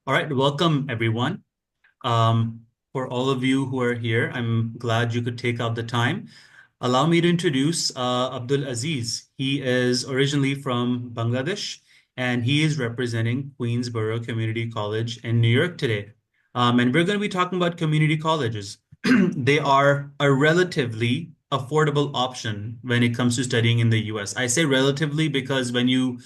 All right, welcome everyone. Um, for all of you who are here, I'm glad you could take out the time. Allow me to introduce Abdul Aziz. He is originally from Bangladesh and he is representing Queensborough Community College in New York today. And we're going to be talking about community colleges. They are a relatively affordable option when it comes to studying in the US. I say relatively because when you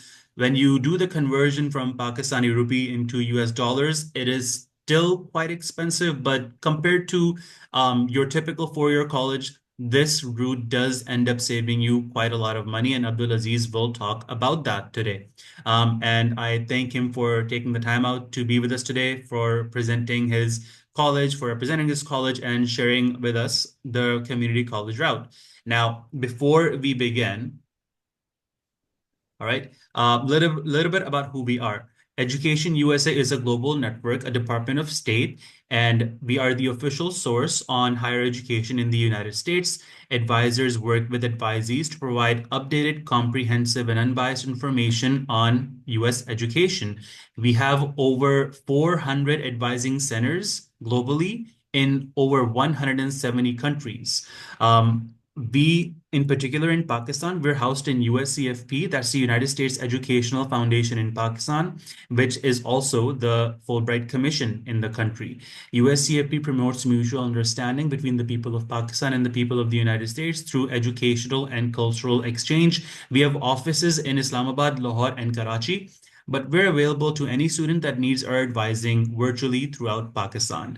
do the conversion from Pakistani rupee into US dollars, it is still quite expensive, but compared to your typical four-year college, this route does end up saving you quite a lot of money, and Abdul Aziz will talk about that today. And I thank him for taking the time out to be with us today, for presenting his college, for representing his college, and sharing with us the community college route. Now, before we begin, all right. Little bit about who we are. Education USA is a global network, a Department of State, and we are the official source on higher education in the United States. Advisors work with advisees to provide updated, comprehensive, and unbiased information on US education. We have over 400 advising centers globally in over 170 countries. We, in particular in Pakistan, we're housed in USCFP, that's the United States Educational Foundation in Pakistan, which is also the Fulbright Commission in the country. USCFP promotes mutual understanding between the people of Pakistan and the people of the United States through educational and cultural exchange. We have offices in Islamabad, Lahore, and Karachi, but we're available to any student that needs our advising virtually throughout Pakistan.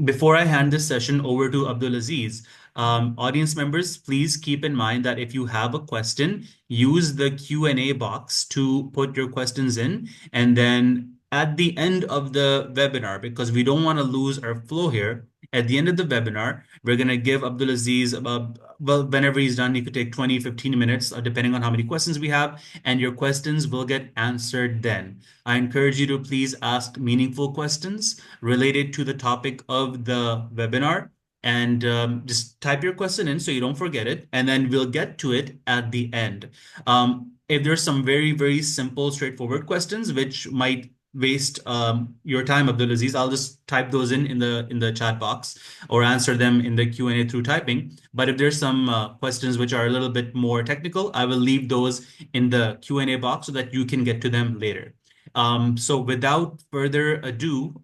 Before I hand this session over to Abdul Aziz, audience members, please keep in mind that if you have a question, use the Q&A box to put your questions in. And then at the end of the webinar, because we don't want to lose our flow here, at the end of the webinar, we're going to give Abdul Aziz about, well, whenever he's done, he could take 20, 15 minutes, depending on how many questions we have, and your questions will get answered then. I encourage you to please ask meaningful questions related to the topic of the webinar, and just type your question in so you don't forget it, and then we'll get to it at the end. If there's some very, very simple, straightforward questions which might waste your time, Abdul Aziz, I'll just type those in the chat box or answer them in the Q&A through typing. But if there's some questions which are a little bit more technical, I will leave those in the Q&A box so that you can get to them later. So without further ado,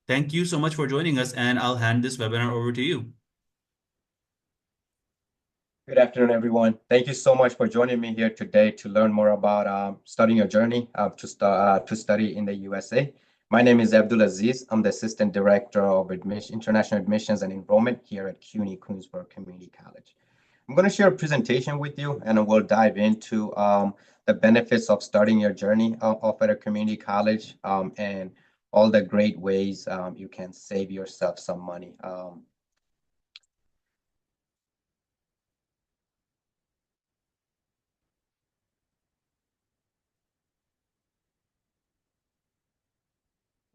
thank you so much for joining us, and I'll hand this webinar over to you. Good afternoon, everyone. Thank you so much for joining me here today to learn more about starting your journey to study in the USA. My name is Abdul Aziz. I'm the Assistant Director of International Admissions and Enrollment here at CUNY, Queensborough Community College. I'm going to share a presentation with you, and we'll dive into the benefits of starting your journey off at a community college and all the great ways you can save yourself some money.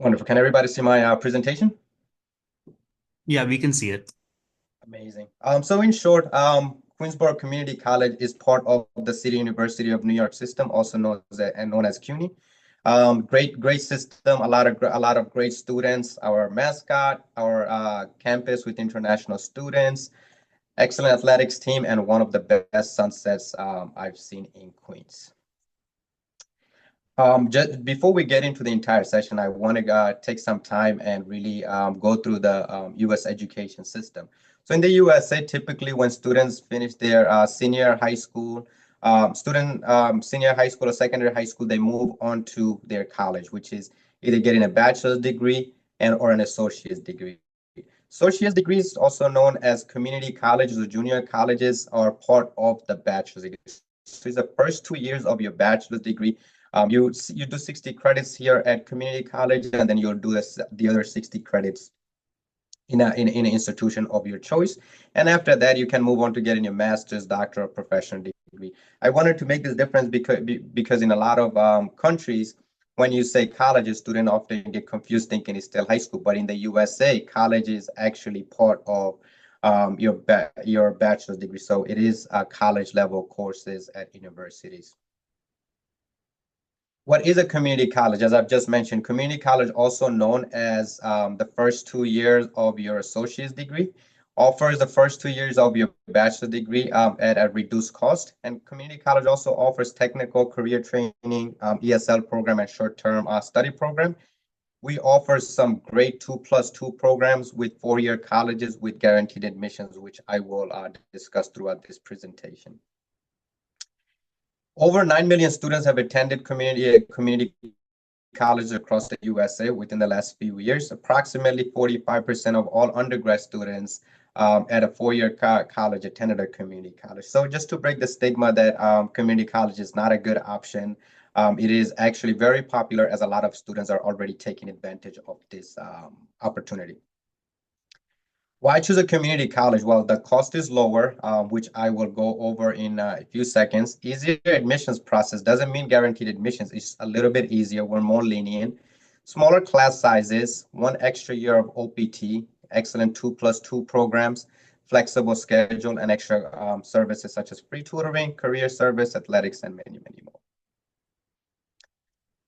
Wonderful. Can everybody see my presentation? Yeah, we can see it. Amazing. So in short, Queensborough Community College is part of the City University of New York system, also known as CUNY. Great system. A lot of great students. Our mascot, our campus with international students, excellent athletics team, and one of the best sunsets I've seen in Queens. Just before we get into the entire session, I want to take some time and really go through the U.S. education system. So in the USA, typically when students finish their senior high school, senior high school or secondary high school, they move on to their college, which is either getting a bachelor's degree or an associate's degree. Associate's degrees, also known as community colleges or junior colleges, are part of the bachelor's degree. So it's the first 2 years of your bachelor's degree. You do 60 credits here at community college, and then you'll do the other 60 credits in an institution of your choice. And after that, you can move on to getting your master's, doctorate, or professional degree. I wanted to make this difference because in a lot of countries, when you say college, a student often get confused thinking it's still high school. But in the USA, college is actually part of your bachelor's degree. So it is college level courses at universities. What is a community college? As I've just mentioned, community college, also known as the first 2 years of your associate's degree, offers the first 2 years of your bachelor degree at a reduced cost. And community college also offers technical career training, ESL program, and short-term study program. We offer some great 2+2 programs with 4-year colleges with guaranteed admissions, which I will discuss throughout this presentation. Over 9 million students have attended community colleges across the USA within the last few years. Approximately 45% of all undergrad students at a 4-year college attended a community college. So just to break the stigma that community college is not a good option, it is actually very popular, as a lot of students are already taking advantage of this opportunity. Why choose a community college? Well, the cost is lower, which I will go over in a few seconds. Easier admissions process doesn't mean guaranteed admissions. It's a little bit easier. We're more lenient. Smaller class sizes, 1 extra year of OPT, excellent 2+2 programs, flexible schedule, and extra services such as free tutoring, career service, athletics, and many, many more.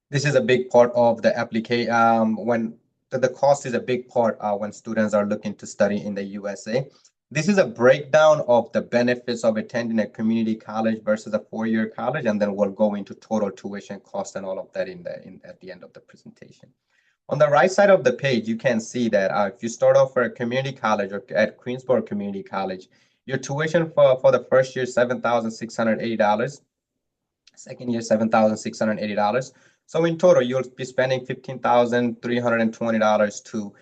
This is a big part of the application when the cost is a big part when students are looking to study in the USA. This is a breakdown of the benefits of attending a community college versus a 4-year college, and then we'll go into total tuition cost and all of that at the end of the presentation. On the right side of the page, you can see that if you start off for a community college or at Queensborough Community College, your tuition for the first year, $7,680. Second year, $7,680. So in total, you'll be spending $15,320 to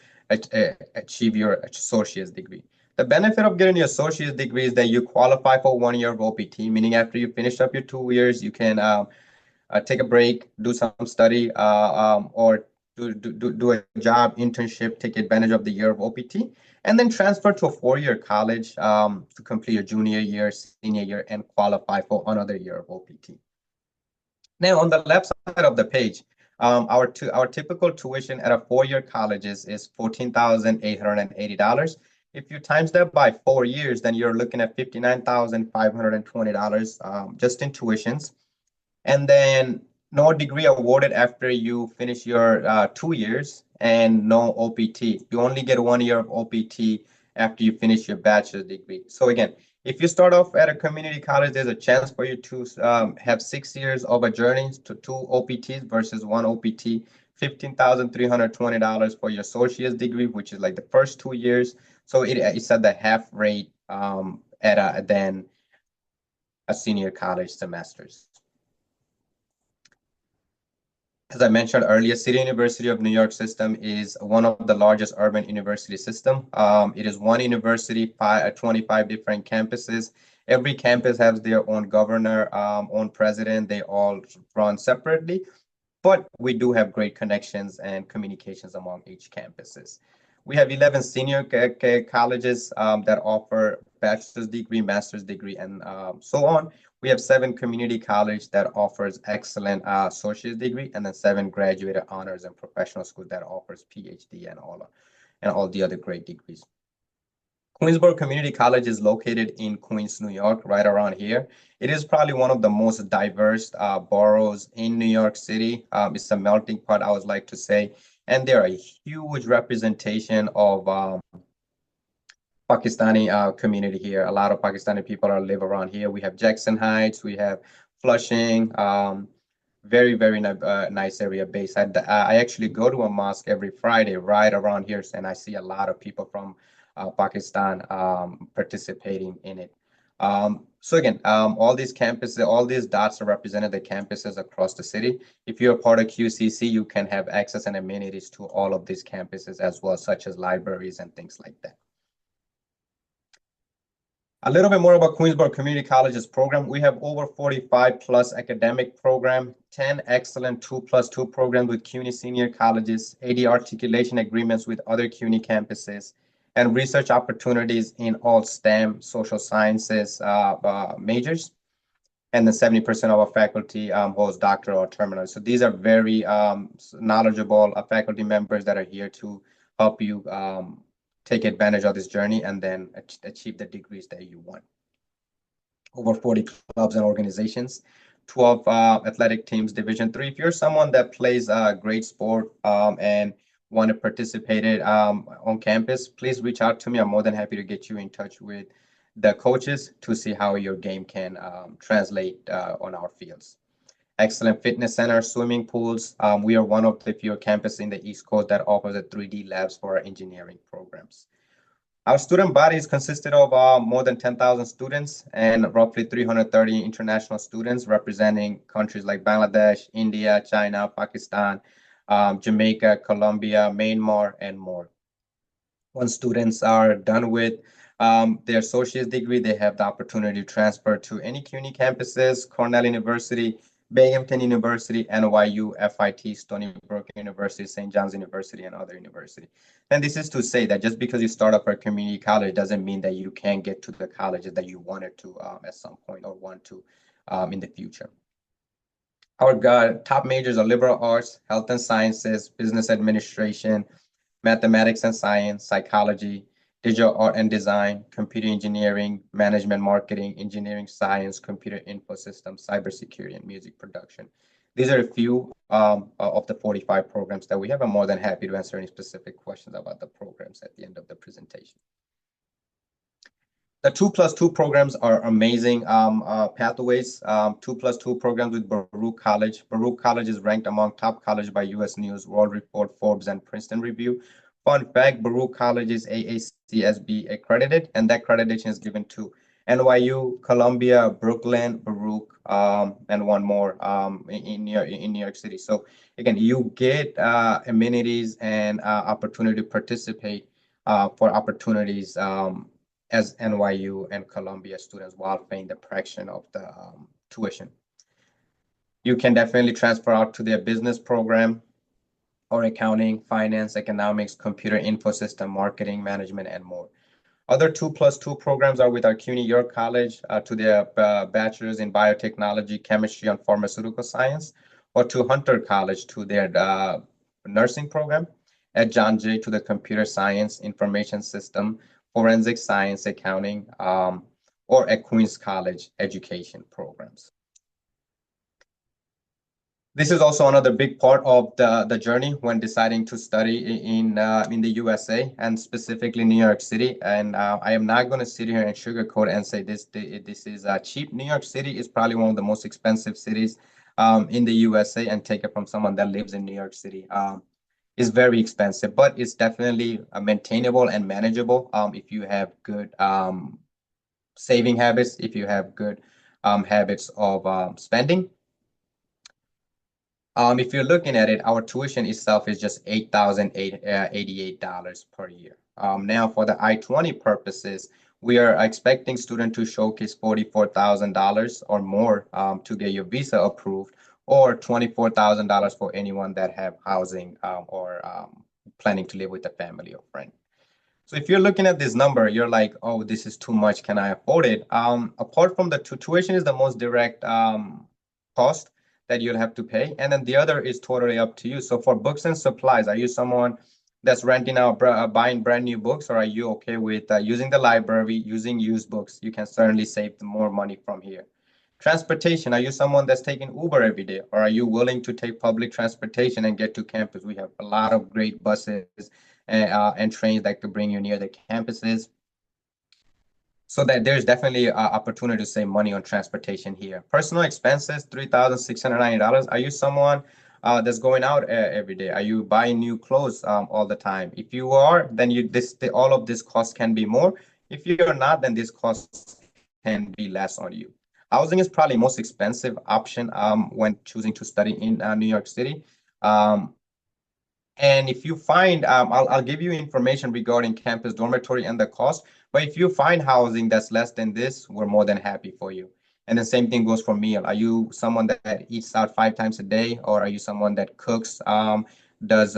achieve your associate's degree. The benefit of getting your associate's degree is that you qualify for 1 year of OPT, meaning after you finish up your 2 years, you can take a break, do some study, or do a job internship, take advantage of the year of OPT, and then transfer to a 4-year college to complete your junior year, senior year, and qualify for another year of OPT. Now, on the left side of the page, our typical tuition at a 4-year college is $14,880. If you times that by 4 years, then you're looking at $59,520 just in tuitions. And then no degree awarded after you finish your 2 years, and no OPT. You only get 1 year of OPT after you finish your bachelor's degree. So again, if you start off at a community college, there's a chance for you to have 6 years of a journey to 2 OPTs versus 1 OPT, $15,320 for your associate's degree, which is like the first 2 years. So it's at the half rate than a senior college semesters. As I mentioned earlier, City University of New York system is one of the largest urban university system. It is one university, 25 different campuses. Every campus has their own governor, own president. They all run separately, but we do have great connections and communications among each campuses. We have 11 senior colleges that offer bachelor's degree, master's degree, and so on. We have 7 community college that offers excellent associate's degree, and then 7 graduate honors and professional school that offers PhD and all the other great degrees. Queensborough Community College is located in Queens, New York, right around here. It is probably one of the most diverse boroughs in New York City. It's a melting pot, I would like to say. And there are a huge representation of Pakistani community here. A lot of Pakistani people live around here. We have Jackson Heights, we have Flushing, very, very nice area base. I actually go to a mosque every Friday right around here, and I see a lot of people from Pakistan participating in it. So again, all these campuses, all these dots are represented the campuses across the city. If you're a part of QCC, you can have access and amenities to all of these campuses as well, such as libraries and things like that. A little bit more about Queensborough Community College's program. We have over 45 plus academic program, 10 excellent 2+2 programs with CUNY senior colleges, 80 articulation agreements with other CUNY campuses, and research opportunities in all STEM, social sciences majors. And then 70% of our faculty holds doctoral or terminal. So these are very knowledgeable faculty members that are here to help you take advantage of this journey and then achieve the degrees that you want. Over 40 clubs and organizations. 12 athletic teams, Division 3. If you're someone that plays a great sport and want to participate it on campus, please reach out to me. I'm more than happy to get you in touch with the coaches to see how your game can translate on our fields. Excellent fitness center, swimming pools. We are one of the few campuses in the East Coast that offers a 3D labs for our engineering programs. Our student body is consisted of more than 10,000 students and roughly 330 international students representing countries like Bangladesh, India, China, Pakistan, Jamaica, Colombia, Myanmar, and more. Once students are done with their associate's degree, they have the opportunity to transfer to any CUNY campuses, Cornell University, Binghamton University, NYU, FIT, Stony Brook University, St. John's University, and other universities. And this is to say that just because you start up a community college doesn't mean that you can't get to the colleges that you wanted to at some point or want to in the future. Our top majors are liberal arts, health and sciences, business administration, mathematics and science, psychology, digital art and design, computer engineering, management marketing, engineering science, computer info systems, cybersecurity, and music production. These are a few of the 45 programs that we have. I'm more than happy to answer any specific questions about the programs at the end of the presentation. The 2+2 programs are amazing pathways. 2+2 programs with Baruch College. Baruch College is ranked among top college by U.S. News, World Report, Forbes, and Princeton Review. Fun fact, Baruch College is AACSB accredited, and that accreditation is given to NYU, Columbia, Brooklyn, Baruch, and one more in New York City. So again, you get amenities and opportunity to participate for opportunities as NYU and Columbia students while paying the fraction of the tuition. You can definitely transfer out to their business program or accounting, finance, economics, computer info system, marketing, management, and more. Other 2+2 programs are with our CUNY York College to their bachelor's in biotechnology, chemistry, and pharmaceutical science, or to Hunter College to their nursing program, at John Jay to the computer science, information system, forensic science, accounting, or at Queens College education programs. This is also another big part of the journey when deciding to study in the USA and specifically New York City. And I am not going to sit here and sugarcoat and say this is cheap. New York City is probably one of the most expensive cities in the USA, and take it from someone that lives in New York City. It's very expensive, but it's definitely maintainable and manageable if you have good saving habits, if you have good habits of spending. If you're looking at it, our tuition itself is just $8,088 per year. Now, for the I-20 purposes, we are expecting students to showcase $44,000 or more to get your visa approved, or $24,000 for anyone that have housing or planning to live with a family or friend. So if you're looking at this number, you're like, oh, this is too much. Can I afford it? Apart from the tuition is the most direct cost that you'll have to pay. And then the other is totally up to you. So for books and supplies, are you someone that's renting out, buying brand new books, or are you okay with using the library, using used books? You can certainly save more money from here. Transportation, are you someone that's taking Uber every day, or are you willing to take public transportation and get to campus? We have a lot of great buses and trains that could bring you near the campuses. So that there's definitely an opportunity to save money on transportation here. Personal expenses, $3,690. Are you someone that's going out every day? Are you buying new clothes all the time? If you are, then all of this cost can be more. If you're not, then this cost can be less on you. Housing is probably most expensive option when choosing to study in New York City. And if you find, I'll give you information regarding campus dormitory and the cost. But if you find housing that's less than this, we're more than happy for you. And the same thing goes for meal. Are you someone that eats out 5 times a day, or are you someone that cooks, does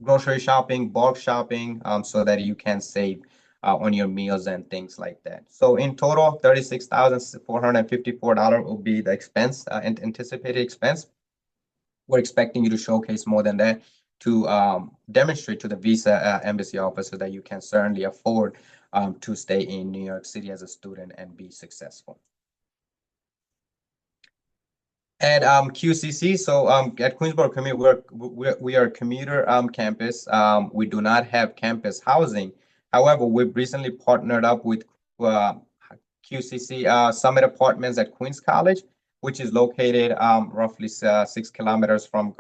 grocery shopping, bulk shopping, so that you can save on your meals and things like that? So in total, $36,454 will be the expense, anticipated expense. We're expecting you to showcase more than that to demonstrate to the visa embassy officer that you can certainly afford to stay in New York City as a student and be successful. At QCC, so at Queensborough Community, we are a commuter campus. We do not have campus housing. However, we've recently partnered up with uh, QCC Summit Apartments at Queens College, which is located roughly 6 kilometers from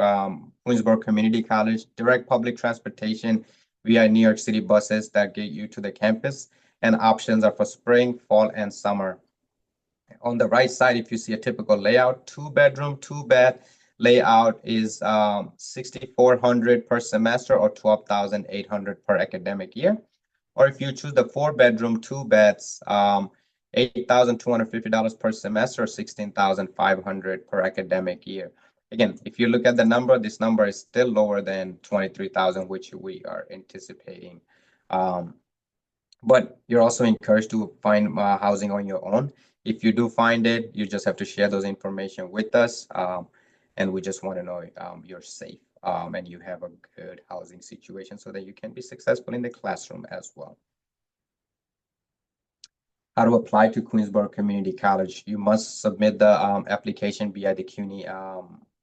Queensborough Community College. Direct public transportation via New York City buses that get you to the campus, and options are for spring, fall, and summer. On the right side, if you see a typical layout, 2 bedroom, 2 bath layout is 6,400 per semester or 12,800 per academic year. Or if you choose the 4 bedroom, 2 baths, $8,250 per semester or 16,500 per academic year. Again, if you look at the number, this number is still lower than 23,000, which we are anticipating. But you're also encouraged to find housing on your own. If you do find it, you just have to share those information with us. And we just want to know you're safe and you have a good housing situation so that you can be successful in the classroom as well. How to apply to Queensborough Community College. You must submit the application via the CUNY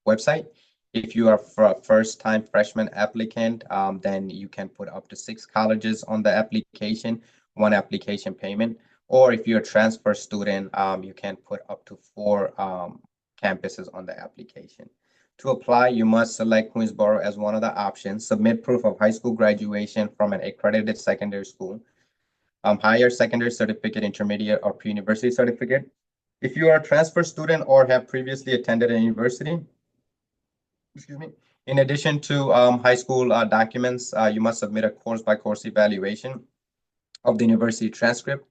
website. If you are for a first-time freshman applicant, then you can put up to 6 colleges on the application, 1 application payment. Or if you're a transfer student, you can put up to 4 campuses on the application. To apply, you must select Queensborough as one of the options. Submit proof of high school graduation from an accredited secondary school, higher secondary certificate, intermediate, or pre-university certificate. If you are a transfer student or have previously attended a university, excuse me, in addition to high school documents, you must submit a course-by-course evaluation of the university transcript.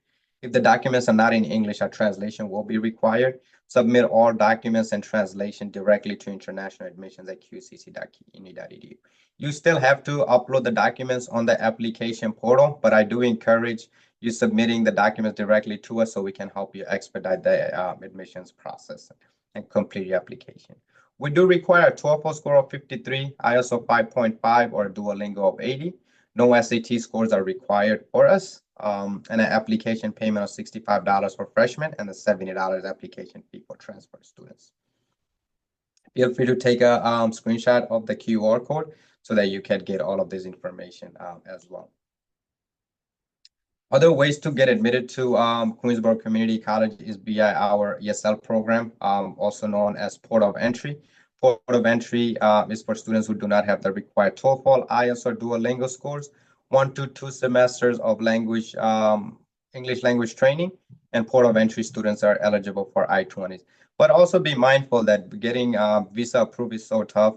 If the documents are not in English, a translation will be required. Submit all documents and translation directly to international admissions at qcc.uni.edu. You still have to upload the documents on the application portal, but I do encourage you submitting the documents directly to us so we can help you expedite the admissions process and complete your application. We do require a TOEFL score of 53, ISO 5.5, or Duolingo of 80. No SAT scores are required for us, and an application payment of $65 for freshmen and a $70 application fee for transfer students. Feel free to take a screenshot of the QR code so that you can get all of this information as well. Other ways to get admitted to Queensborough Community College is via our ESL program, also known as Port of Entry. Port of Entry is for students who do not have the required TOEFL, IELTS, or Duolingo scores, 1 to 2 semesters of language, English language training, and Port of Entry students are eligible for I-20s. But also be mindful that getting visa approved is so tough.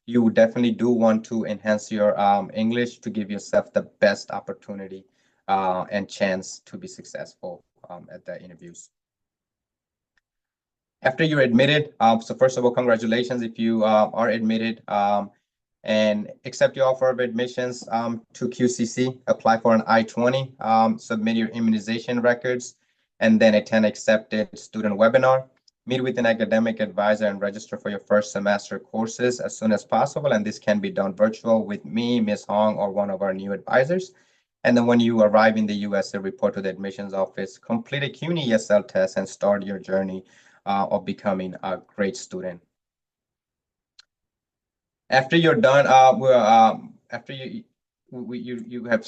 You definitely do want to enhance your English to give yourself the best opportunity and chance to be successful at the interviews. After you're admitted, so first of all, congratulations if you are admitted and accept your offer of admissions to QCC, apply for an I-20, submit your immunization records, and then attend accepted student webinar. Meet with an academic advisor and register for your first semester courses as soon as possible. And this can be done virtual with me, Ms. Hong, or one of our new advisors. And then when you arrive in the USA, report to the admissions office, complete a CUNY ESL test, and start your journey of becoming a great student. After you're done, after you have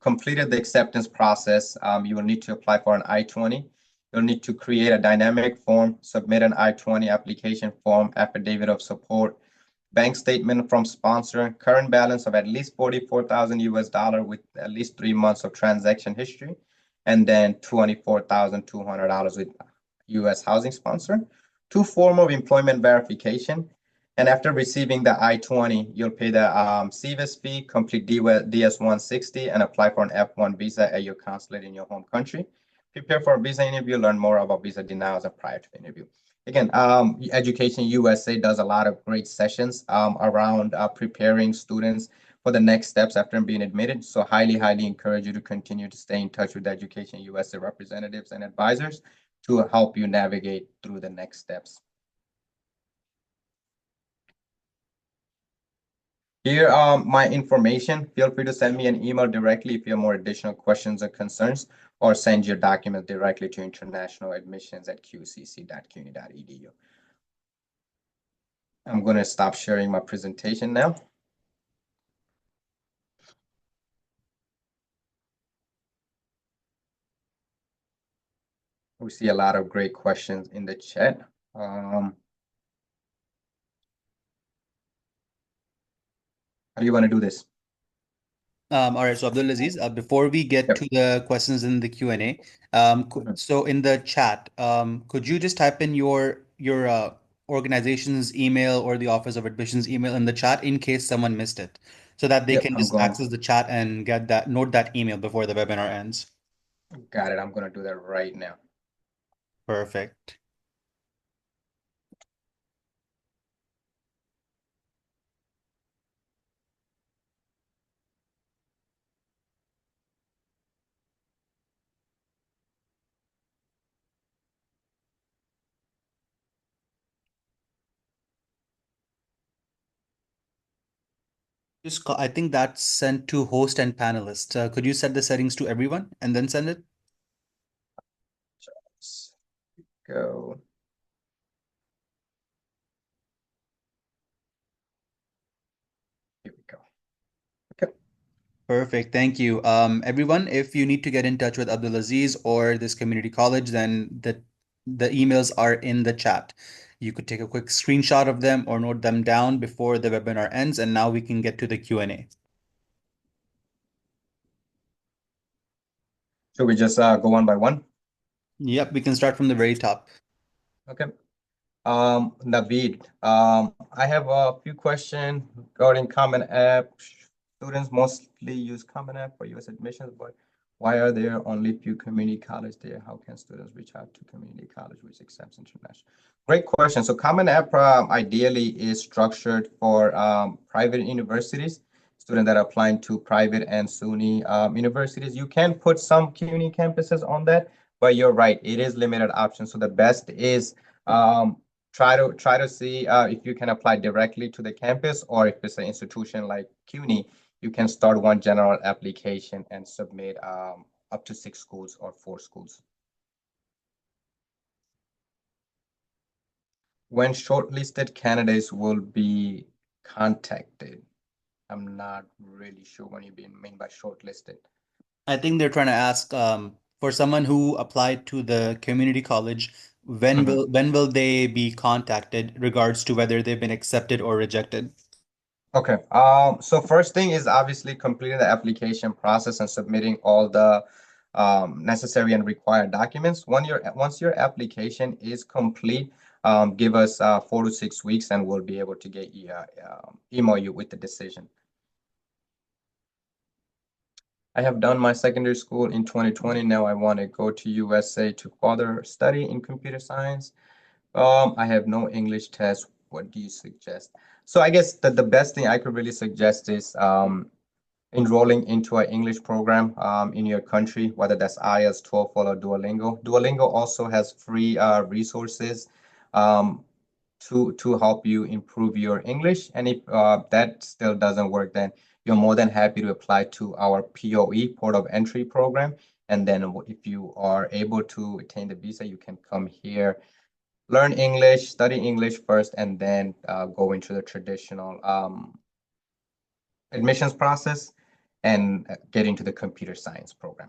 completed the acceptance process, you will need to apply for an I-20. You'll need to create a dynamic form, submit an I-20 application form, affidavit of support, bank statement from sponsor, current balance of at least 44,000 US dollar with at least 3 months of transaction history, and then $24,200 with US housing sponsor, 2 form of employment verification. And after receiving the I-20, you'll pay the CVIS fee, complete DS-160, and apply for an F-1 visa at your consulate in your home country. Prepare for a visa interview, learn more about visa denials prior to the interview. Again, Education USA does a lot of great sessions around preparing students for the next steps after being admitted. So highly encourage you to continue to stay in touch with Education USA representatives and advisors to help you navigate through the next steps. Here my information. Feel free to send me an email directly if you have more additional questions or concerns, or send your documents directly to international admissions at qcc.cuny.edu. I'm going to stop sharing my presentation now. We see a lot of great questions in the chat. How do you want to do this? All right, so Abdul Aziz, before we get Yep. to the questions in the Q&A, so in the chat, could you just type in your organization's email or the Office of Admissions email in the chat in case someone missed it, so that they Yep, can I'm just going. access the chat and get that note that email before the webinar ends. Got it. I'm going to do that right now. Perfect. I think that's sent to host and panelists. Could you set the settings to everyone and then send it? Let's go. Here we go. Okay. Perfect. Thank you. Everyone, if you need to get in touch with Abdul Aziz or this community college, then the emails are in the chat. You could take a quick screenshot of them or note them down before the webinar ends, and now we can get to the Q&A. Should we just go one by one? Yep, we can start from the very top. Okay. Naveed, I have a few questions regarding Common App. Students mostly use Common App for U.S. admissions, but why are there only few community college there? How can students reach out to community college which accepts international? Great question. So Common App ideally is structured for private universities, students that are applying to private and SUNY universities. You can put some community campuses on that, but you're right, it is limited options. So the best is um, try to see if you can apply directly to the campus, or if it's an institution like CUNY, you can start one general application and submit up to 6 schools or 4 schools. When shortlisted candidates will be contacted, I'm not really sure what you mean by shortlisted. I think they're trying to ask for someone who applied to the community college, Mhm. when will they be contacted regards to whether they've been accepted or rejected? Okay. So first thing is obviously completing the application process and submitting all the necessary and required documents. Once your application is complete, give us 4 to 6 weeks, and we'll be able to get you email you with the decision. I have done my secondary school in 2020. Now I want to go to USA to further study in computer science. I have no English test. What do you suggest? So I guess that the best thing I could really suggest is enrolling into an English program in your country, whether that's IELTS, TOEFL, or Duolingo. Duolingo also has free resources um, to help you improve your English. And if that still doesn't work, then you're more than happy to apply to our POE, Port of Entry program. And then if you are able to attain the visa, you can come here, learn English, study English first, and then go into the traditional admissions process and get into the computer science program.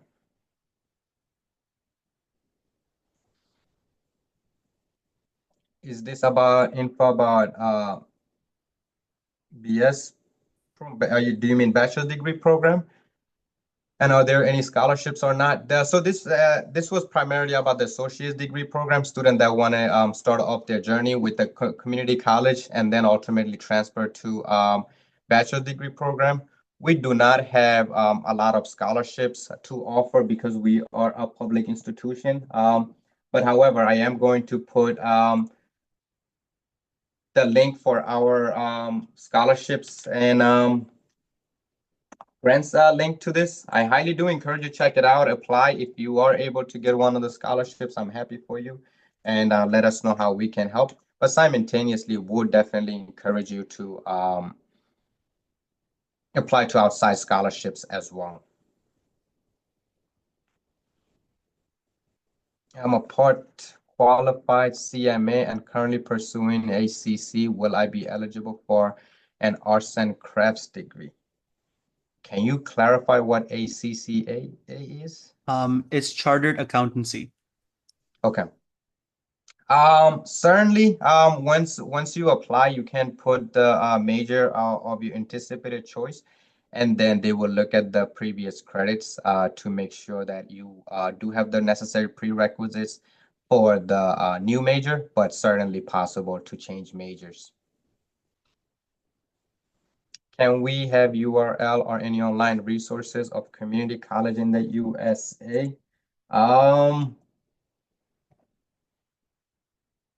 Is this about info about BS? Do you mean bachelor's degree program? And are there any scholarships or not? So this was primarily about the associate's degree program, student that want to start off their journey with the community college and then ultimately transfer to bachelor's degree program. We do not have a lot of scholarships to offer because we are a public institution. But however, I am going to put the link for our scholarships and grants link to this. I highly do encourage you to check it out, apply. If you are able to get one of the scholarships, I'm happy for you, and let us know how we can help. But simultaneously, would definitely encourage you to apply to outside scholarships as well. I'm a part qualified CMA and currently pursuing ACC. Will I be eligible for an arts and crafts degree? Can you clarify what ACCA is? It's chartered accountancy. Okay. Certainly, once you apply, you can put the major of your anticipated choice, and then they will look at the previous credits to make sure that you do have the necessary prerequisites for the new major, but certainly possible to change majors. Can we have URL or any online resources of community college in the USA?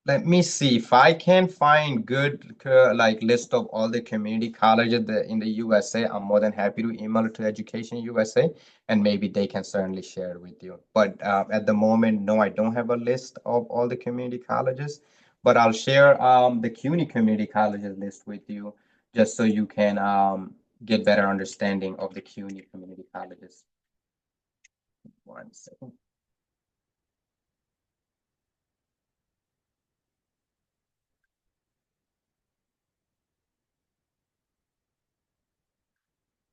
Let me see if I can find good like list of all the community colleges in the USA. I'm more than happy to email it to Education USA, and maybe they can certainly share it with you. But at the moment, no, I don't have a list of all the community colleges, but I'll share the CUNY community colleges list with you just so you can get better understanding of the CUNY community colleges. One second.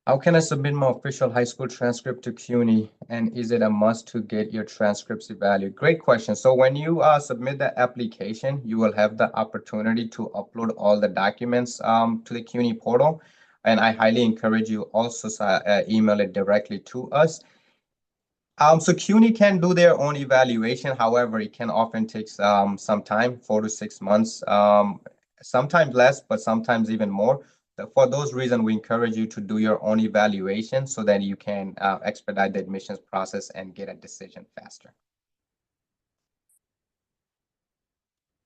How can I submit my official high school transcript to CUNY? And is it a must to get your transcripts evaluated? Great question. So when you submit the application, you will have the opportunity to upload all the documents to the CUNY portal. And I highly encourage you also email it directly to us. So CUNY can do their own evaluation. However, it can often take some time, 4 to 6 months, sometimes less, but sometimes even more. For those reasons, we encourage you to do your own evaluation so that you can expedite the admissions process and get a decision faster.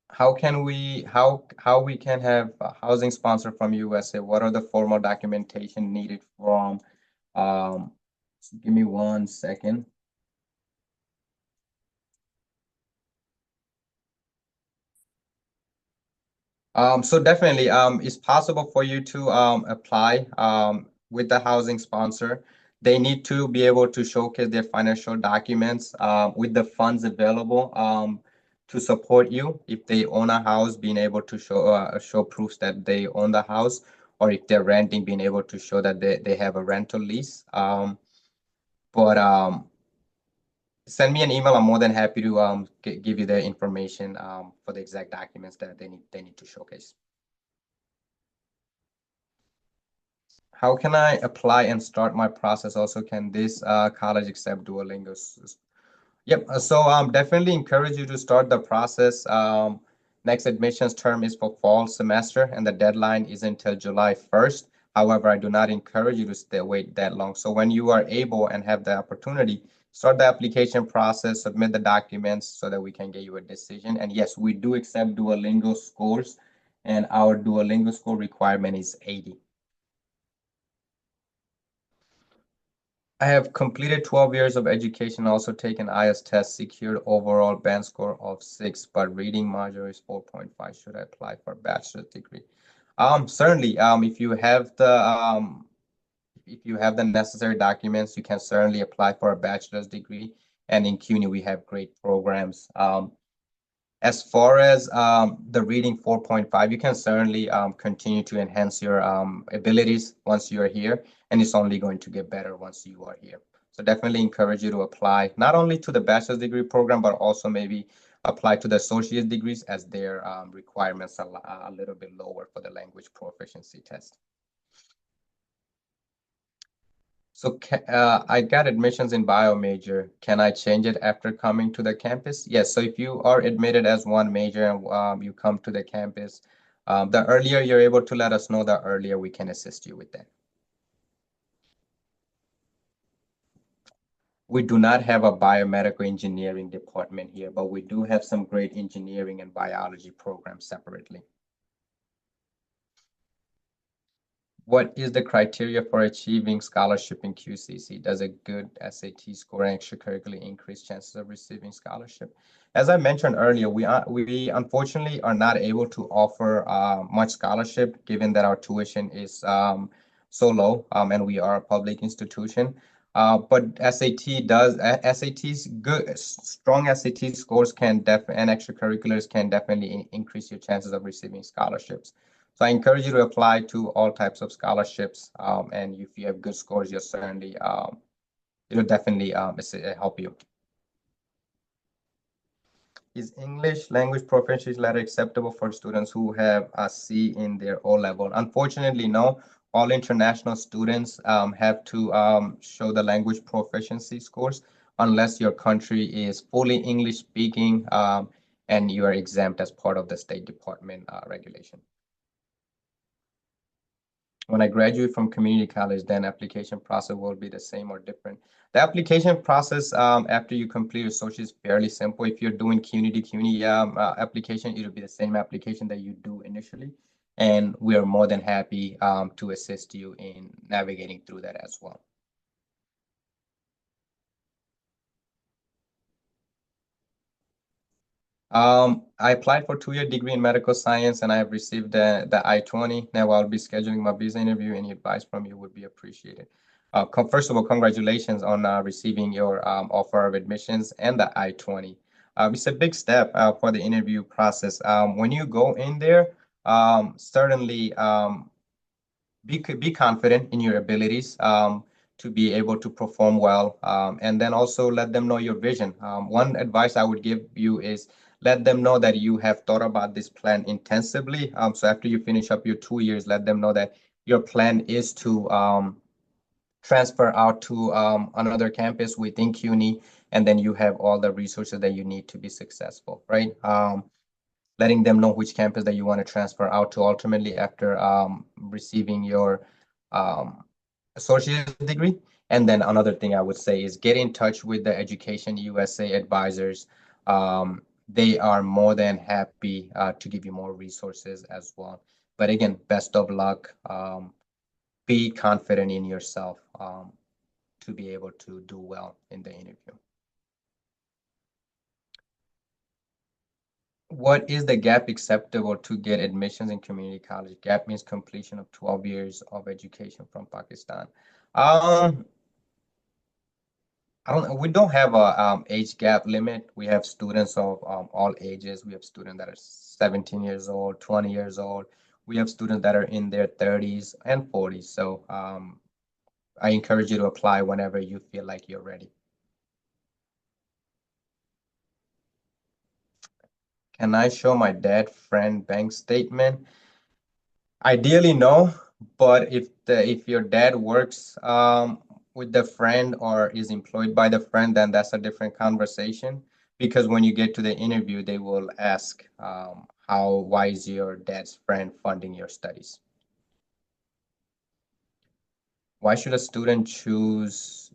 How we can have a housing sponsor from USA? What are the formal documentation needed from? Give me 1 second. So definitely, it's possible for you to apply with the housing sponsor. They need to be able to showcase their financial documents with the funds available to support you. If they own a house, being able to show proofs that they own the house, or if they're renting, being able to show that they have a rental lease. But send me an email. I'm more than happy to give you the information for the exact documents that they need to showcase. How can I apply and start my process? Also, can this college accept Duolingo? Yep. So definitely encourage you to start the process. Next admissions term is for fall semester, and the deadline is until July 1st. However, I do not encourage you to wait that long. So when you are able and have the opportunity, start the application process, submit the documents so that we can get you a decision. And yes, we do accept Duolingo scores, and our Duolingo score requirement is 80. I have completed 12 years of education, also taken IELTS test, secured overall band score of 6, but reading module is 4.5. Should I apply for a bachelor's degree? Certainly, if you have the necessary documents, you can certainly apply for a bachelor's degree. And in CUNY, we have great programs. As far as the reading 4.5, you can certainly continue to enhance your abilities once you're here, and it's only going to get better once you are here. So definitely encourage you to apply not only to the bachelor's degree program, but also maybe apply to the associate degrees as their requirements are a little bit lower for the language proficiency test. So I got admissions in bio major. Can I change it after coming to the campus? Yes. So if you are admitted as one major and you come to the campus, the earlier you're able to let us know, the earlier we can assist you with that. We do not have a biomedical engineering department here, but we do have some great engineering and biology programs separately. What is the criteria for achieving scholarship in QCC? Does a good SAT score and extracurricular increase chances of receiving scholarship? As I mentioned earlier, we unfortunately are not able to offer much scholarship given that our tuition is so low and we are a public institution. But SATs good, strong SAT scores can and extracurriculars can definitely increase your chances of receiving scholarships. So I encourage you to apply to all types of scholarships. And if you have good scores, you'll certainly it'll definitely help you. Is English language proficiency letter acceptable for students who have a C in their O level? Unfortunately, no. All international students have to show the language proficiency scores unless your country is fully English speaking and you are exempt as part of the State Department regulation. When I graduate from community college, then application process will be the same or different. The application process after you complete your associate is fairly simple. If you're doing community application, it'll be the same application that you do initially. And we are more than happy to assist you in navigating through that as well. I applied for 2-year degree in medical science and I have received the I-20. Now I'll be scheduling my visa interview. Any advice from you would be appreciated. First of all, congratulations on receiving your offer of admissions and the I-20. It's a big step for the interview process. When you go in there, certainly be confident in your abilities to be able to perform well, and then also let them know your vision. One advice I would give you is let them know that you have thought about this plan intensively. So after you finish up your 2 years, let them know that your plan is to transfer out to another campus within CUNY, and then you have all the resources that you need to be successful, right? Letting them know which campus that you want to transfer out to ultimately after receiving your associate's degree. And then another thing I would say is get in touch with the Education USA advisors. They are more than happy to give you more resources as well. But again, best of luck. Be confident in yourself to be able to do well in the interview. What is the gap acceptable to get admissions in community college? Gap means completion of 12 years of education from Pakistan. Um, we don't have a age gap limit. We have students of all ages. We have students that are 17 years old, 20 years old. We have students that are in their 30s and 40s. So I encourage you to apply whenever you feel like you're ready. Can I show my dad friend bank statement? Ideally, no. But if your dad works with the friend or is employed by the friend, then that's a different conversation. Because when you get to the interview, they will ask why is your dad's friend funding your studies? Why should a student choose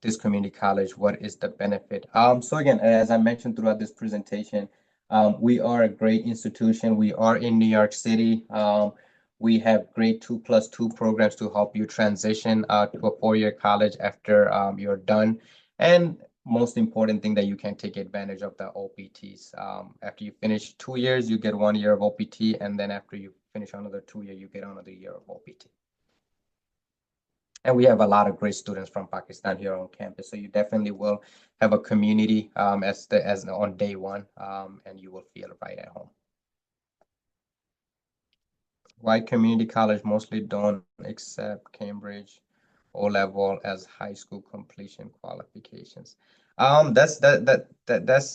this community college? What is the benefit? So again, as I mentioned throughout this presentation, we are a great institution. We are in New York City. We have great 2+2 programs to help you transition to a 4-year college after you're done. And most important thing that you can take advantage of the OPTs. After you finish 2 years, you get 1 year of OPT, and then after you finish another 2 year, you get another year of OPT. And we have a lot of great students from Pakistan here on campus, so you definitely will have a community as on day one, and you will feel right at home. Why community college mostly don't accept Cambridge O-level as high school completion qualifications? That's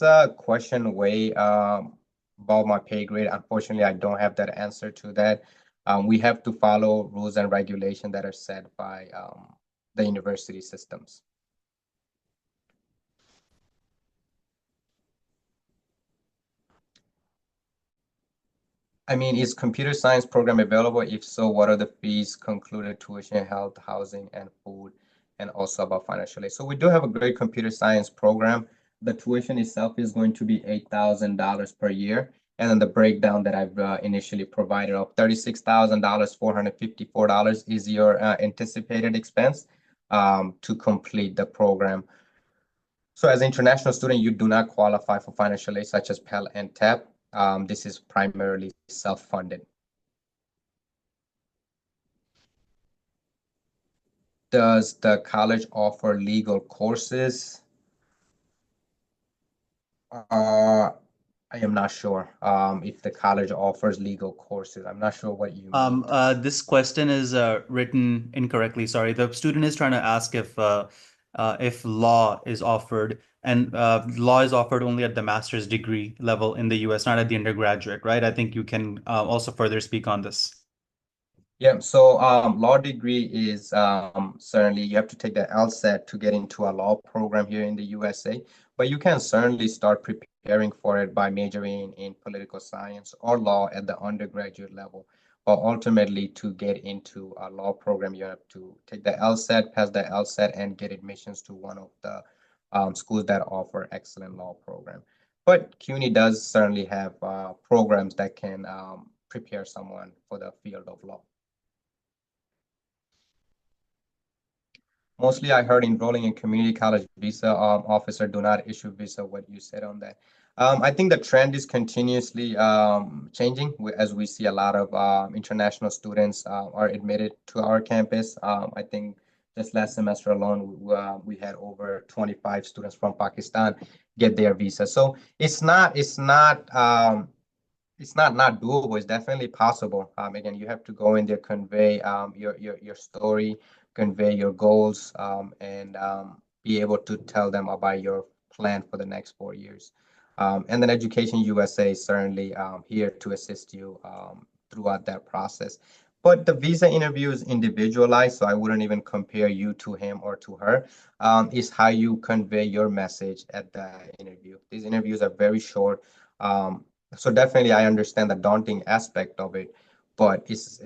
a question way above my pay grade. Unfortunately, I don't have that answer to that. We have to follow rules and regulations that are set by the university systems. I mean, is computer science program available? If so, what are the fees, concluded tuition, health, housing, and food, and also about financial aid? So we do have a great computer science program. The tuition itself is going to be $8,000 per year. And then the breakdown that I've initially provided of $36,000, $454 is your anticipated expense to complete the program. So as an international student, you do not qualify for financial aid such as Pell and TAP. This is primarily self-funded. Does the college offer legal courses? I am not sure if the college offers legal courses. I'm not sure what you mean. This question is written incorrectly. Sorry. The student is trying to ask if law is offered, and law is offered only at the master's degree level in the US, not at the undergraduate, right? I think you can also further speak on this. Yeah, so law degree is certainly you have to take the LSAT to get into a law program here in the USA, but you can certainly start preparing for it by majoring in political science or law at the undergraduate level. But ultimately, to get into a law program, you have to take the LSAT, pass the LSAT, and get admissions to one of the schools that offer excellent law program. But CUNY does certainly have programs that can prepare someone for the field of law. Mostly, I heard enrolling in community college visa officer do not issue visa. What you said on that? I think the trend is continuously changing as we see a lot of international students are admitted to our campus. I think just last semester alone, we had over 25 students from Pakistan get their visa. So it's not doable. It's definitely possible. Again, you have to go in there, convey your story, convey your goals, and be able to tell them about your plan for the next 4 years. And then Education USA is certainly here to assist you throughout that process. But the visa interview is individualized, so I wouldn't even compare you to him or to her. Is how you convey your message at the interview. These interviews are very short. So definitely I understand the daunting aspect of it, but it's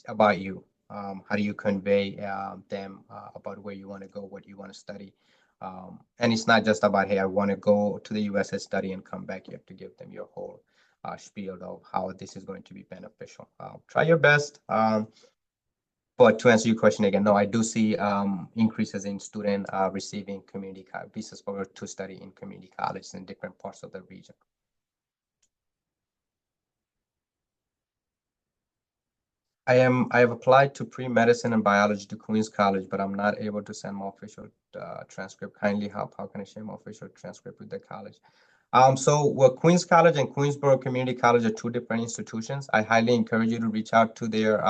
about you. How do you convey them about where you want to go, what you want to study? And it's not just about, hey, I want to go to the USA study and come back. You have to give them your whole spiel of how this is going to be beneficial. Try your best. But to answer your question again, no, I do see increases in student receiving community visas to study in community colleges in different parts of the region. I have applied to pre-medicine and biology to Queens College, but I'm not able to send my official transcript. Kindly help. How can I share my official transcript with the college? So Queens College and Queensborough Community College are two different institutions. I highly encourage you to reach out to their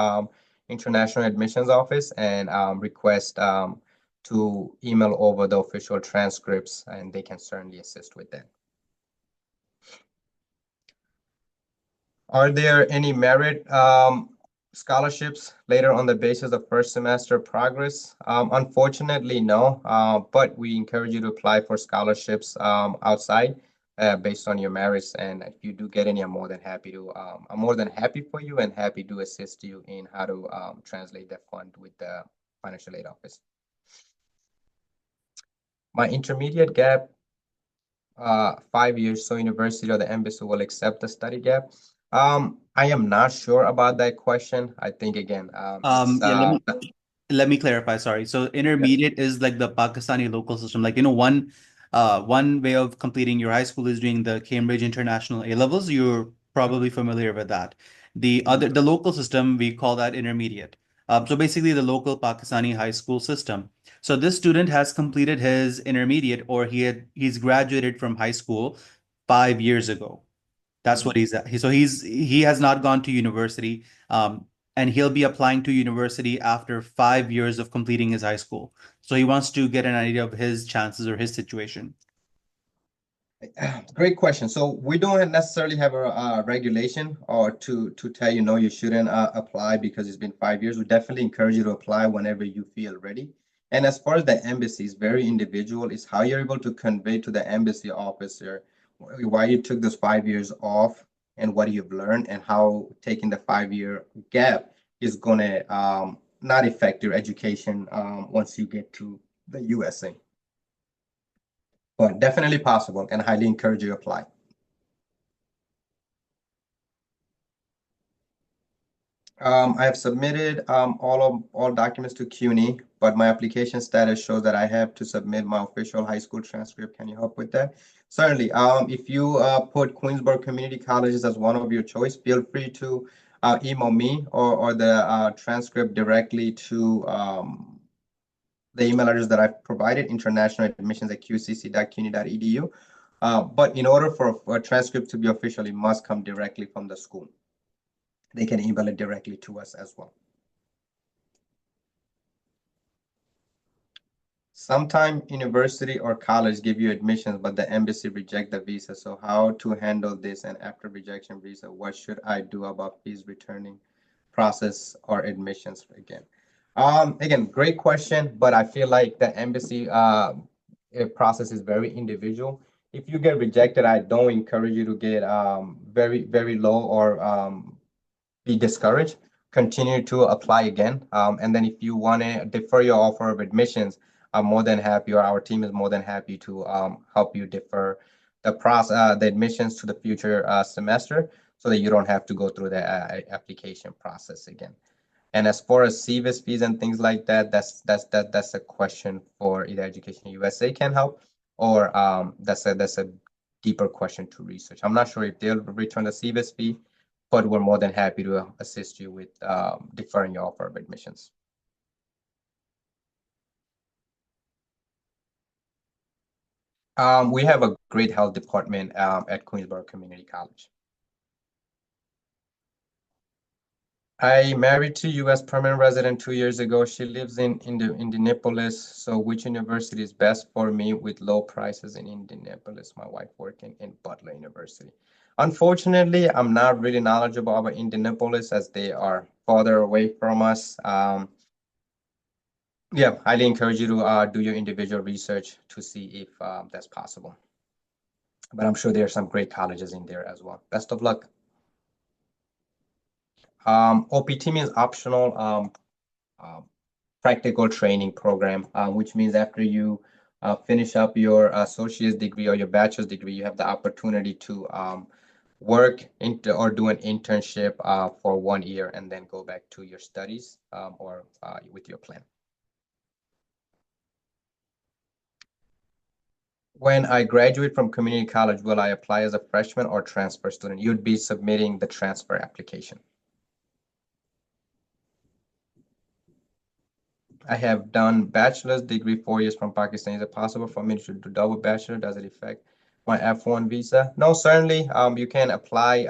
international admissions office and request to email over the official transcripts, and they can certainly assist with that. Are there any merit scholarships later on the basis of first semester progress? Unfortunately, no, but we encourage you to apply for scholarships outside based on your merits. And if you do get any, I'm more than happy for you and happy to assist you in how to translate that fund with the financial aid office. My intermediate gap, 5 years, so university or the embassy will accept the study gap. I am not sure about that question. I think again, it's Yeah, let me clarify, sorry. So yeah. intermediate is like the Pakistani local system. Like, one way of completing your high school is doing the Cambridge International A levels. You're probably familiar with that. The local system, we call that intermediate. So basically the local Pakistani high school system. So this student has completed his intermediate, or he's graduated from high school 5 years ago. That's what he's at. He has not gone to university, and he'll be applying to university after 5 years of completing his high school. So he wants to get an idea of his chances or his situation. Great question. So we don't necessarily have a regulation or to tell you no, you shouldn't apply because it's been 5 years. We definitely encourage you to apply whenever you feel ready. And as far as the embassy is very individual, is how you're able to convey to the embassy officer why you took those 5 years off and what you've learned and how taking the 5 year gap is going to not affect your education once you get to the USA. But definitely possible and highly encourage you to apply. I have submitted all documents to CUNY, but my application status shows that I have to submit my official high school transcript. Can you help with that? Certainly. If you put Queensborough Community Colleges as one of your choice, feel free to email me or the transcript directly to the email address that I've provided, internationaladmissions@qcc.cuny.edu. But in order for a transcript to be official, it must come directly from the school. They can email it directly to us as well. Sometime university or college give you admissions, but the embassy reject the visa. So how to handle this? And after rejection visa, what should I do about fees returning process or admissions again? Again, great question, but I feel like the embassy process is very individual. If you get rejected, I don't encourage you to get very, very low or be discouraged. Continue to apply again. And then if you want to defer your offer of admissions, I'm more than happy, or our team is more than happy to help you defer the admissions to the future semester so that you don't have to go through the application process again. And as far as CVIS fees and things like that, that's a question for either Education USA can help, or that's a deeper question to research. I'm not sure if they'll return the CVIS fee, but we're more than happy to assist you with deferring your offer of admissions. We have a great health department at Queensborough Community College. I married to U.S. permanent resident 2 years ago. She lives in Indianapolis. So which university is best for me with low prices in Indianapolis? My wife working in Butler University. Unfortunately, I'm not really knowledgeable about Indianapolis as they are farther away from us. Yeah, highly encourage you to do your individual research to see if that's possible. But I'm sure there are some great colleges in there as well. Best of luck. OPT means optional practical training program, which means after you finish up your associate's degree or your bachelor's degree, you have the opportunity to work or do an internship for 1 year and then go back to your studies or with your plan. When I graduate from community college, will I apply as a freshman or transfer student? You'd be submitting the transfer application. I have done bachelor's degree 4 years from Pakistan. Is it possible for me to do double bachelor? Does it affect my F1 visa? No, certainly. You can apply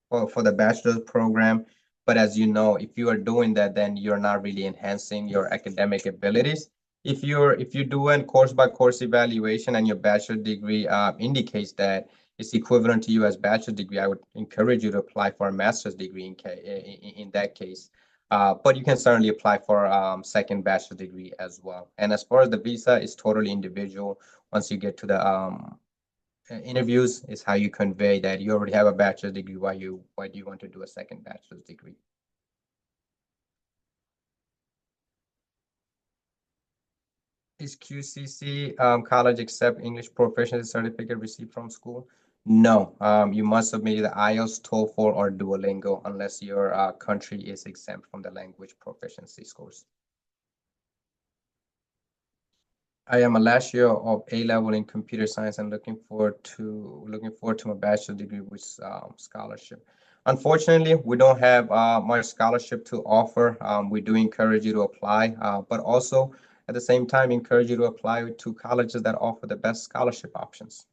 for the bachelor's program. But as you know, if you are doing that, then you're not really enhancing your academic abilities. If you do a course by course evaluation and your bachelor degree indicates that it's equivalent to U.S. bachelor degree, I would encourage you to apply for a master's degree in that case. But you can certainly apply for second bachelor degree as well. And as far as the visa, it's totally individual. Once you get to the interviews, is how you convey that you already have a bachelor's degree. Why do you want to do a second bachelor's degree? Is QCC college accept English proficiency certificate received from school? No, you must submit either IELTS, TOEFL, or Duolingo unless your country is exempt from the language proficiency scores. I am a last year of A level in computer science and looking forward to my bachelor degree with scholarship. Unfortunately, we don't have much scholarship to offer. We do encourage you to apply, but also at the same time encourage you to apply to colleges that offer the best scholarship options.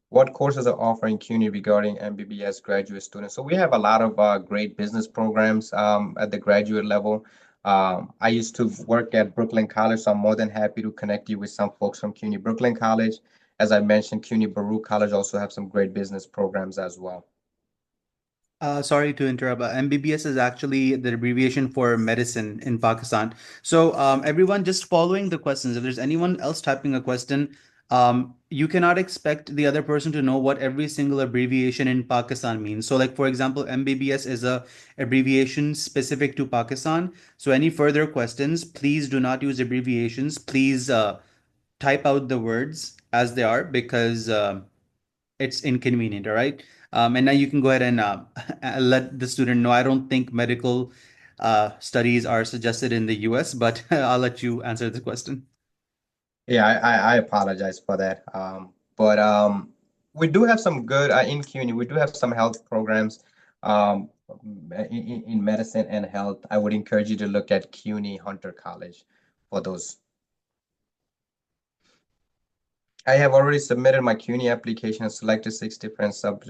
What courses are offering CUNY regarding MBBS graduate students? So we have a lot of great business programs at the graduate level. I used to work at Brooklyn College, so I'm more than happy to connect you with some folks from CUNY Brooklyn College. As I mentioned, CUNY Baruch College also have some great business programs as well. Sorry to interrupt. MBBS is actually the abbreviation for medicine in Pakistan. So, everyone, just following the questions. If there's anyone else typing a question, you cannot expect the other person to know what every single abbreviation in Pakistan means. So, like for example, MBBS is a abbreviation specific to Pakistan. So, any further questions, please do not use abbreviations. Please type out the words as they are because it's inconvenient, all right? And now you can go ahead and let the student know. I don't think medical studies are suggested in the US, but I'll let you answer the question. Yeah, I apologize for that. But We do have some good in CUNY. We do have some health programs um, in medicine and health. I would encourage you to look at CUNY Hunter College for those. I have already submitted my CUNY application and selected 6 different sub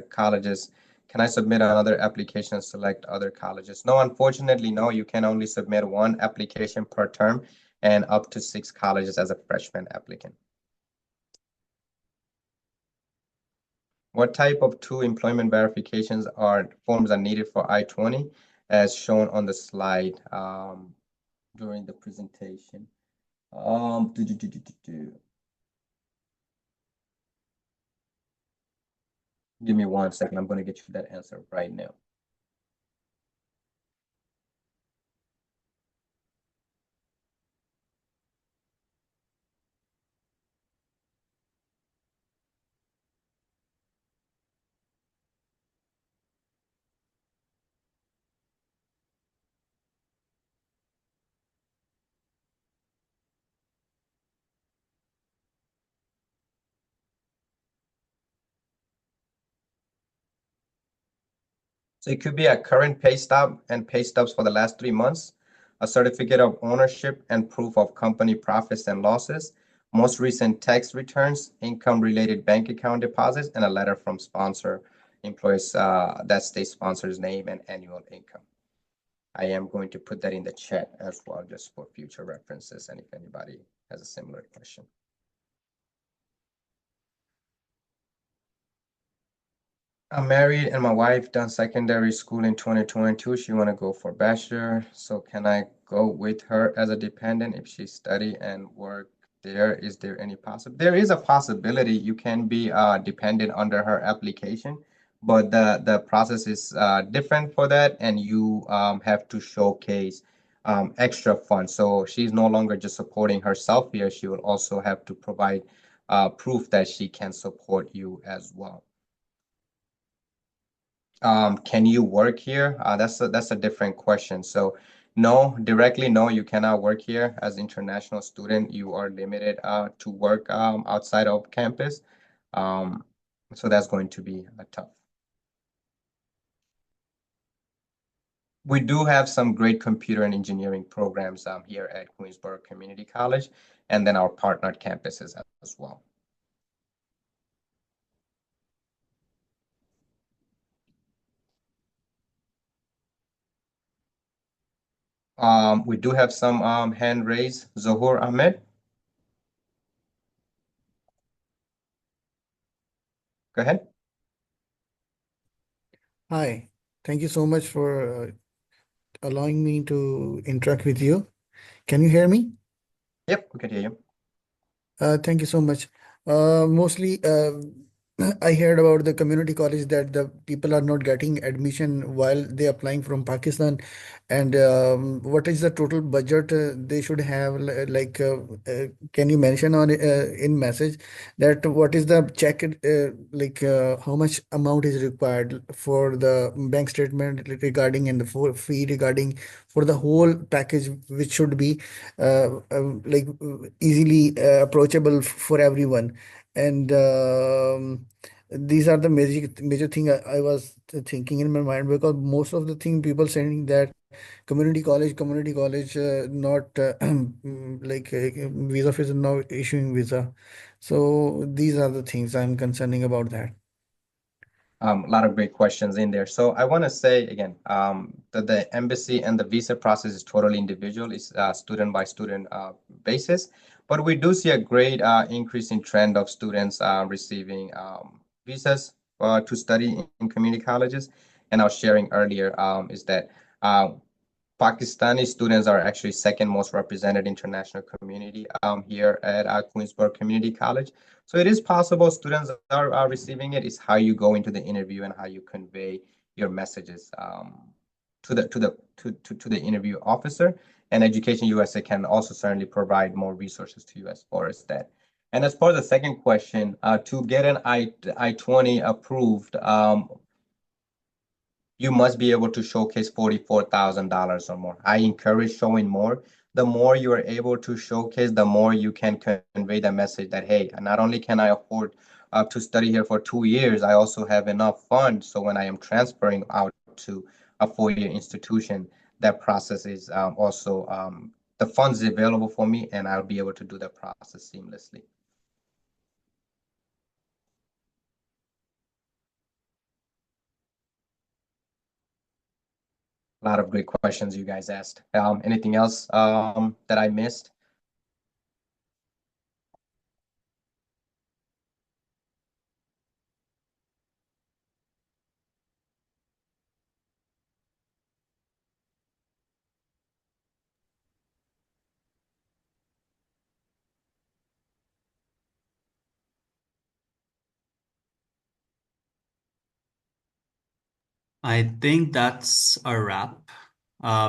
colleges. Can I submit another application and select other colleges? No, unfortunately, no. You can only submit one application per term and up to 6 colleges as a freshman applicant. What type of two employment verifications forms are needed for I-20 as shown on the slide during the presentation? Do, do, do, do, do, do. Give me 1 second. I'm going to get you that answer right now. So it could be a current pay stub and pay stubs for the last 3 months, a certificate of ownership and proof of company profits and losses, most recent tax returns, income-related bank account deposits, and a letter from sponsor employees that states sponsor's name and annual income. I am going to put that in the chat as well, just for future references, and if anybody has a similar question. I'm married and my wife done secondary school in 2022. She want to go for bachelor. So can I go with her as a dependent if she study and work there? Is there any possible? There is a possibility you can be dependent under her application, but the process is different for that, and you have to showcase extra funds. So she's no longer just supporting herself here. She will also have to provide proof that she can support you as well. Can you work here? That's a different question. So no, directly, no, you cannot work here as international student. You are limited to work outside of campus. Um, so that's going to be a tough. We do have some great computer and engineering programs here at Queensborough Community College, and then our partnered campuses as well. We do have some hand raised. Zohur Ahmed, go ahead. Hi, thank you so much for allowing me to interact with you. Can you hear me? Yep, we can hear you. Thank you so much. Mostly, I heard about the community college that the people are not getting admission while they applying from Pakistan, and what is the total budget they should have? Can you mention on in message that what is the check how much amount is required for the bank statement regarding and the fee regarding for the whole package, which should be easily approachable for everyone. And these are the major thing I was thinking in my mind, because most of the thing people saying that community college not visa is now issuing visa. So these are the things I'm concerning about that. A lot of great questions in there. So I want to say again that the embassy and the visa process is totally individual. It's student by student basis, but we do see a great increasing trend of students receiving visas to study in community colleges. And I was sharing earlier is that Pakistani students are actually second most represented international community here at Queensborough Community College. So it is possible students are receiving it. It's how you go into the interview and how you convey your messages to the interview officer. And Education USA can also certainly provide more resources to you as far as that. And as far as the second question, to get an I-20 approved, you must be able to showcase $44,000 or more. I encourage showing more. The more you are able to showcase, the more you can convey the message that, hey, not only can I afford to study here for 2 years, I also have enough funds. So when I am transferring out to a four-year institution, that process is also the funds is available for me, and I'll be able to do that process seamlessly. A lot of great questions you guys asked. Anything else that I missed? I think that's a wrap.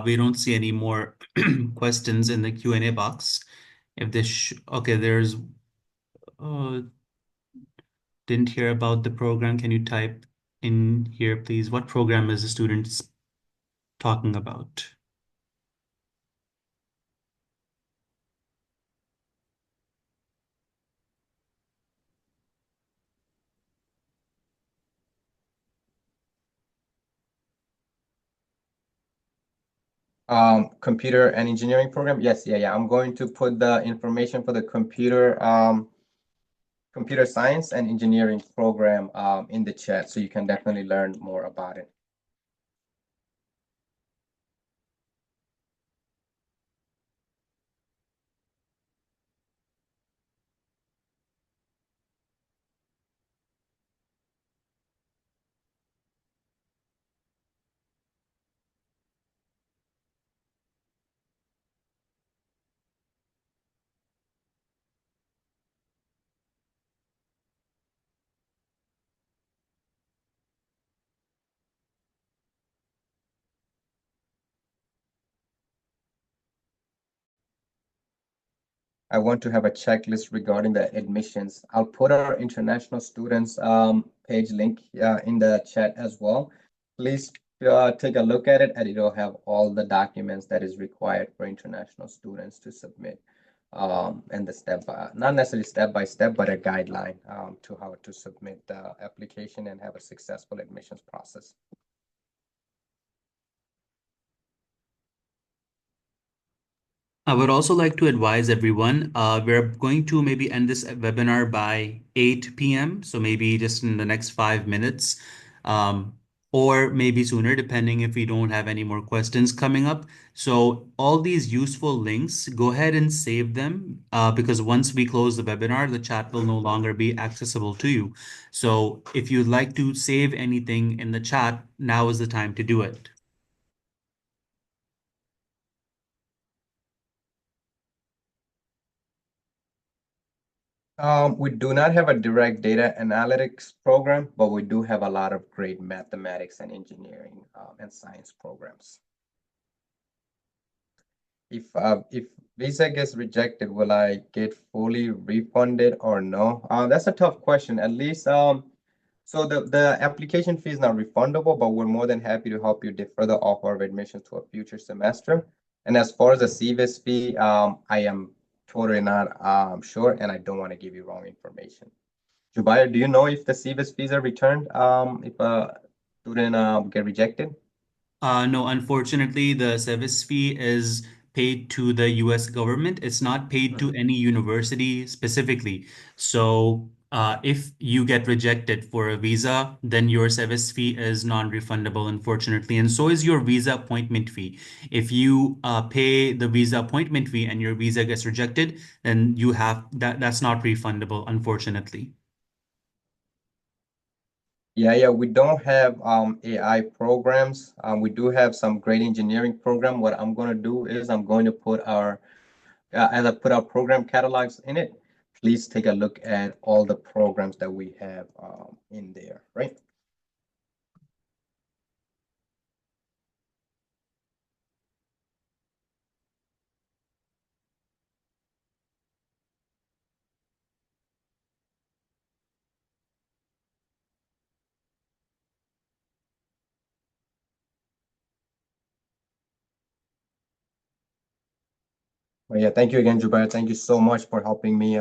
We don't see any more questions in the Q&A box. If this, okay, there's, uh, didn't hear about the program. Can you type in here, please? What program is the students talking about? Computer and engineering program. Yes, yeah. I'm going to put the information for the computer science and engineering program in the chat, so you can definitely learn more about it. I want to have a checklist regarding the admissions. I'll put our international students page link in the chat as well. Please take a look at it, and it'll have all the documents that is required for international students to submit, and the not necessarily step by step, but a guideline to how to submit the application and have a successful admissions process. I would also like to advise everyone, we're going to maybe end this webinar by 8 p.m. So maybe just in the next 5 minutes, um, or maybe sooner, depending if we don't have any more questions coming up. So all these useful links, go ahead and save them because once we close the webinar, the chat will no longer be accessible to you. So if you'd like to save anything in the chat, now is the time to do it. We do not have a direct data analytics program, but we do have a lot of great mathematics and engineering and science programs. If visa gets rejected, will I get fully refunded or no? That's a tough question. At least so the application fee is not refundable, but we're more than happy to help you defer the offer of admission to a future semester. And as far as the CVIS fee, I am totally not sure, and I don't want to give you wrong information. Jubair, do you know if the CVIS fees are returned if a student get rejected? No, unfortunately, the service fee is paid to the US government. It's not paid to any university specifically. So, if you get rejected for a visa, then your service fee is non-refundable, unfortunately. And so is your visa appointment fee. If you pay the visa appointment fee and your visa gets rejected, then you have that's not refundable, unfortunately. Yeah, we don't have AI programs. We do have some great engineering program. What I'm going to do is I'm going to put our, as I put our program catalogs in it, please take a look at all the programs that we have in there, right? Well, yeah, thank you again, Jubair. Thank you so much for helping me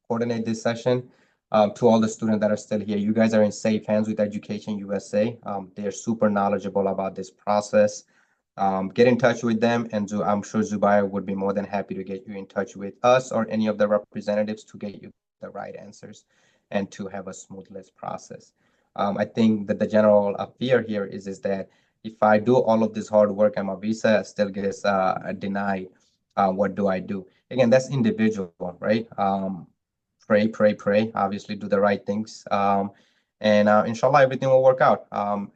coordinate this session. to all the students that are still here, you guys are in safe hands with Education USA. They're super knowledgeable about this process. Get in touch with them, and I'm sure Zubair would be more than happy to get you in touch with us or any of the representatives to get you the right answers and to have a smoothless process. I think that the general fear here is that if I do all of this hard work and my visa still gets denied, what do I do? Again, that's individual, right? Pray, pray, pray. Obviously, do the right things. And inshallah, everything will work out.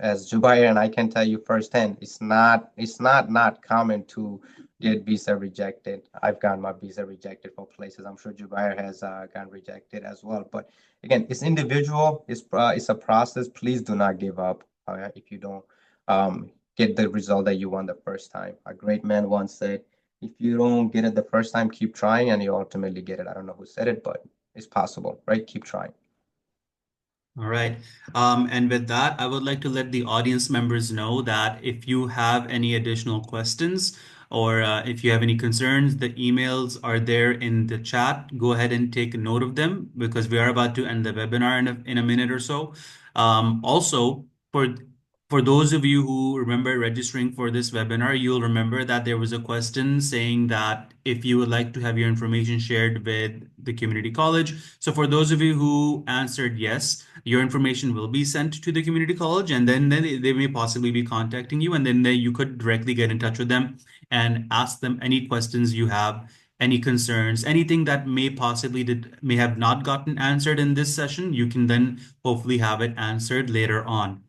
As Jubair and I can tell you firsthand, it's not common to get visa rejected. I've gotten my visa rejected for places. I'm sure Jubair has gotten rejected as well. But again, it's individual. It's a process. Please do not give up if you don't get the result that you want the first time. A great man once said, "If you don't get it the first time, keep trying, and you ultimately get it." I don't know who said it, but it's possible, right? Keep trying. All right. And with that, I would like to let the audience members know that if you have any additional questions or if you have any concerns, the emails are there in the chat. Go ahead and take note of them because we are about to end the webinar in a minute or so. Also, for those of you who remember registering for this webinar, you'll remember that there was a question saying that if you would like to have your information shared with the community college. So for those of you who answered yes, your information will be sent to the community college, and then they may possibly be contacting you, and then you could directly get in touch with them and ask them any questions you have, any concerns, anything that may have not gotten answered in this session. You can then hopefully have it answered later on.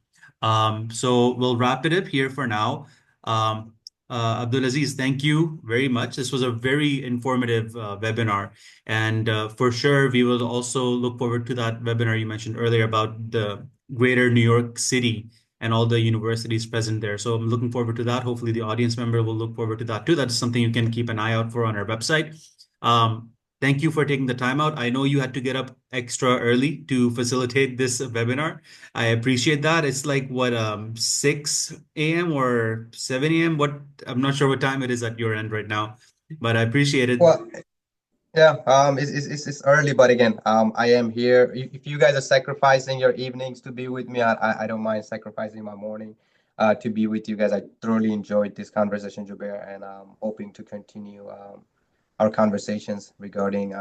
So we'll wrap it up here for now. Um, Abdul Aziz, thank you very much. This was a very informative webinar. And for sure, we will also look forward to that webinar you mentioned earlier about the greater New York City and all the universities present there. So I'm looking forward to that. Hopefully the audience member will look forward to that too. That's something you can keep an eye out for on our website. Thank you for taking the time out. I know you had to get up extra early to facilitate this webinar. I appreciate that. It's like what, 6 a.m. or 7 a.m. I'm not sure what time it is at your end right now, but I appreciate it. Well, yeah, it's early, but again, I am here. If you guys are sacrificing your evenings to be with me, I don't mind sacrificing my morning to be with you guys. I thoroughly enjoyed this conversation, Jubair, and I'm hoping to continue our conversations regarding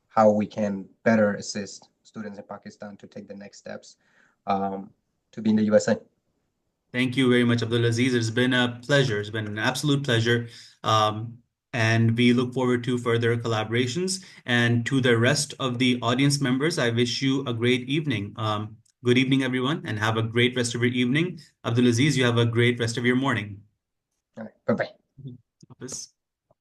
how we can better assist students in Pakistan to take the next steps to be in the USA. Thank you very much, Abdul Aziz. It's been a pleasure. It's been an absolute pleasure. Um, and we look forward to further collaborations. And to the rest of the audience members, I wish you a great evening. Good evening, everyone, and have a great rest of your evening. Abdul Aziz, you have a great rest of your morning. All right, bye-bye. Office.